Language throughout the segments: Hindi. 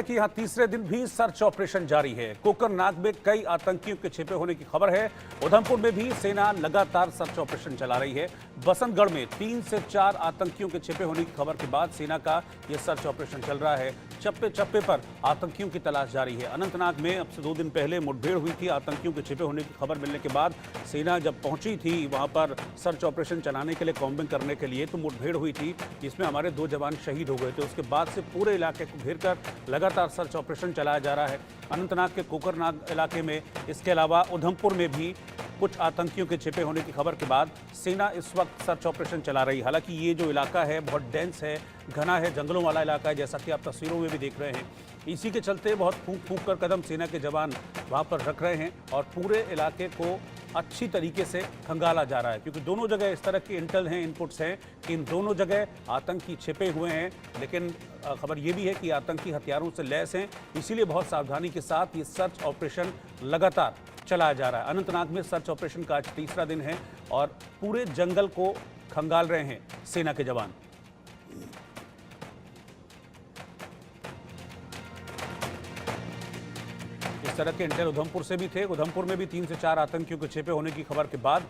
कि यहाँ तीसरे दिन भी सर्च ऑपरेशन जारी है। कोकरनाग में कई आतंकियों के छिपे होने की खबर है। उधमपुर में भी सेना लगातार सर्च ऑपरेशन चला रही है। बसंतगढ़ में 3 से 4 आतंकियों के छिपे होने की खबर के बाद सेना का यह सर्च ऑपरेशन चल रहा है। चप्पे चप्पे पर आतंकियों की तलाश जारी है। अनंतनाग में अब से 2 दिन पहले मुठभेड़ हुई थी। आतंकियों के छिपे होने की खबर मिलने के बाद सेना जब पहुंची थी वहां पर सर्च ऑपरेशन चलाने के लिए, कॉम्बिंग करने के लिए, तो मुठभेड़ हुई थी जिसमें हमारे 2 जवान शहीद हो गए थे। उसके बाद से पूरे इलाके को घेर कर लगातार सर्च ऑपरेशन चलाया जा रहा है। अनंतनाग के कोकरनाग इलाके में, इसके अलावा उधमपुर में भी कुछ आतंकियों के छिपे होने की खबर के बाद सेना इस वक्त सर्च ऑपरेशन चला रही है। हालांकि ये जो इलाका है बहुत डेंस है, घना है, जंगलों वाला इलाका है, जैसा कि आप तस्वीरों में भी देख रहे हैं। इसी के चलते बहुत फूंक फूंक कर कदम सेना के जवान वहां पर रख रहे हैं और पूरे इलाके को अच्छी तरीके से खंगाला जा रहा है, क्योंकि दोनों जगह इस तरह की इंटेल हैं, इनपुट्स हैं कि इन दोनों जगह आतंकी छिपे हुए हैं। लेकिन खबर ये भी है कि आतंकी हथियारों से लैस हैं, इसीलिए बहुत सावधानी के साथ ये सर्च ऑपरेशन लगातार चलाया जा रहा है। अनंतनाग में सर्च ऑपरेशन का आज तीसरा दिन है और पूरे जंगल को खंगाल रहे हैं सेना के जवान। इस तरह के इंटेल उधमपुर से भी थे। उधमपुर में भी 3 से 4 आतंकियों के छिपे होने की खबर के बाद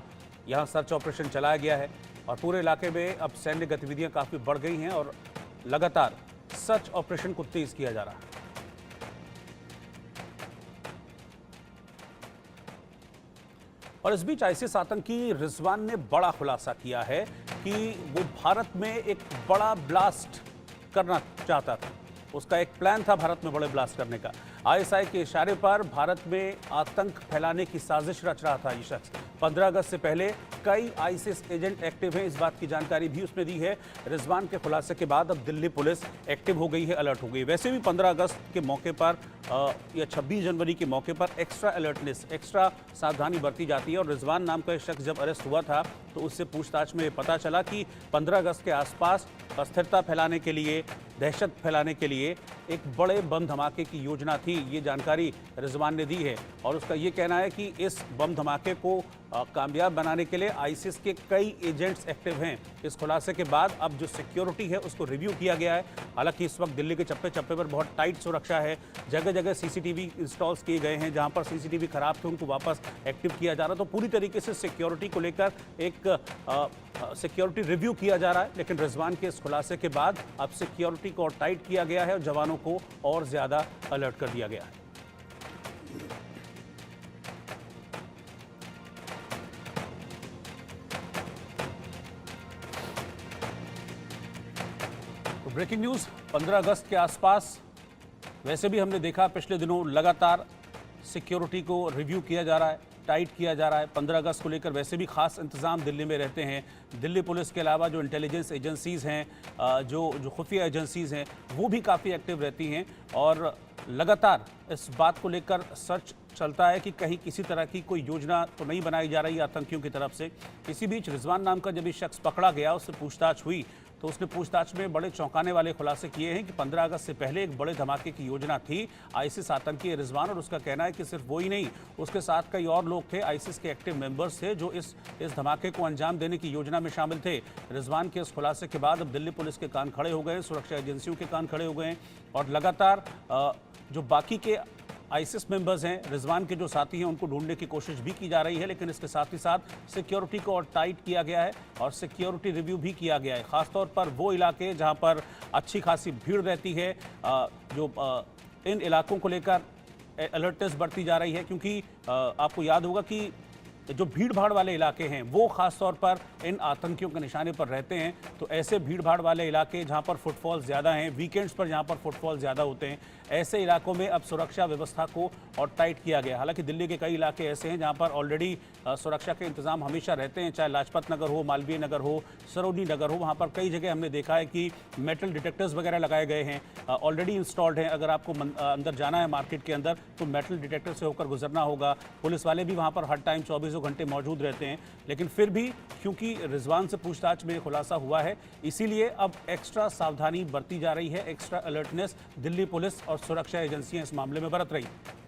यहां सर्च ऑपरेशन चलाया गया है और पूरे इलाके में अब सैन्य गतिविधियां काफी बढ़ गई हैं और लगातार सर्च ऑपरेशन को तेज किया जा रहा है। और इस बीच आईसिस आतंकी रिजवान ने बड़ा खुलासा किया है कि वो भारत में एक बड़ा ब्लास्ट करना चाहता था। उसका एक प्लान था भारत में बड़े ब्लास्ट करने का। आईएसआई के इशारे पर भारत में आतंक फैलाने की साजिश रच रहा था ये शख्स। 15 अगस्त से पहले कई आईसिस एजेंट एक्टिव हैं, इस बात की जानकारी भी उसने दी है। रिजवान के खुलासे के बाद अब दिल्ली पुलिस एक्टिव हो गई है, अलर्ट हो गई। वैसे भी 15 अगस्त के मौके पर या 26 जनवरी के मौके पर एक्स्ट्रा अलर्टनेस, एक्स्ट्रा सावधानी बरती जाती है। और रिजवान नाम का शख्स जब अरेस्ट हुआ था तो उससे पूछताछ में पता चला कि 15 अगस्त के आसपास अस्थिरता फैलाने के लिए, दहशत फैलाने के लिए एक बड़े बम धमाके की योजना थी। ये जानकारी रिजवान ने दी है और उसका ये कहना है कि इस बम धमाके को कामयाब बनाने के लिए आईसिस के कई एजेंट्स एक्टिव हैं। इस खुलासे के बाद अब जो सिक्योरिटी है उसको रिव्यू किया गया है। हालांकि इस वक्त दिल्ली के चप्पे चप्पे पर बहुत टाइट सुरक्षा है। जगह जगह सीसीटीवी इंस्टॉल्स किए गए हैं। जहां पर सीसीटीवी खराब थे उनको वापस एक्टिव किया जा रहा है। तो पूरी तरीके से सिक्योरिटी को लेकर एक सिक्योरिटी रिव्यू किया जा रहा है। लेकिन रिजवान के इस खुलासे के बाद अब सिक्योरिटी को और टाइट किया गया है और जवानों को और ज्यादा अलर्ट कर दिया गया है। तो ब्रेकिंग न्यूज 15 अगस्त के आसपास वैसे भी हमने देखा पिछले दिनों लगातार सिक्योरिटी को रिव्यू किया जा रहा है, टाइट किया जा रहा है। 15 अगस्त को लेकर वैसे भी खास इंतजाम दिल्ली में रहते हैं। दिल्ली पुलिस के अलावा जो इंटेलिजेंस एजेंसीज हैं, जो खुफिया एजेंसीज हैं, वो भी काफ़ी एक्टिव रहती हैं और लगातार इस बात को लेकर सर्च चलता है कि कहीं किसी तरह की कोई योजना तो नहीं बनाई जा रही आतंकियों की तरफ से। इसी बीच रिजवान नाम का जब ये शख्स पकड़ा गया, उससे पूछताछ हुई तो उसने पूछताछ में बड़े चौंकाने वाले खुलासे किए हैं कि 15 अगस्त से पहले एक बड़े धमाके की योजना थी। आईसिस आतंकी रिजवान, और उसका कहना है कि सिर्फ वो ही नहीं, उसके साथ कई और लोग थे, आईसिस के एक्टिव मेंबर्स थे जो इस धमाके को अंजाम देने की योजना में शामिल थे। रिजवान के इस खुलासे के बाद अब दिल्ली पुलिस के कान खड़े हो गए, सुरक्षा एजेंसियों के कान खड़े हो गए हैं और लगातार जो बाकी के आईसिस मेंबर्स हैं, रिजवान के जो साथी हैं, उनको ढूंढने की कोशिश भी की जा रही है। लेकिन इसके साथ ही साथ सिक्योरिटी को और टाइट किया गया है और सिक्योरिटी रिव्यू भी किया गया है। खासतौर पर वो इलाके जहां पर अच्छी खासी भीड़ रहती है, इन इलाकों को लेकर अलर्टनेस बढ़ती जा रही है, क्योंकि आपको याद होगा कि जो भीड़ भाड़ वाले इलाके हैं वो खास तौर पर इन आतंकियों के निशाने पर रहते हैं। तो ऐसे भीड़ भाड़ वाले इलाके जहां पर फुटफॉल ज़्यादा हैं, वीकेंड्स पर जहां पर फुटफॉल ज़्यादा होते हैं, ऐसे इलाकों में अब सुरक्षा व्यवस्था को और टाइट किया गया। हालांकि दिल्ली के कई इलाके ऐसे हैं जहां पर ऑलरेडी सुरक्षा के इंतजाम हमेशा रहते हैं, चाहे लाजपत नगर हो, मालवीय नगर हो, सरोजनी नगर हो। वहाँ पर कई जगह हमने देखा है कि मेटल डिटेक्टर्स वगैरह लगाए गए हैं, ऑलरेडी इंस्टॉल्ड हैं। अगर आपको अंदर जाना है मार्केट के अंदर तो मेटल डिटेक्टर से होकर गुजरना होगा। पुलिस वाले भी वहाँ पर हर टाइम 24 घंटे मौजूद रहते हैं। लेकिन फिर भी क्योंकि रिजवान से पूछताछ में खुलासा हुआ है, इसीलिए अब एक्स्ट्रा सावधानी बरती जा रही है, एक्स्ट्रा अलर्टनेस दिल्ली पुलिस और सुरक्षा एजेंसियां इस मामले में बरत रही हैं।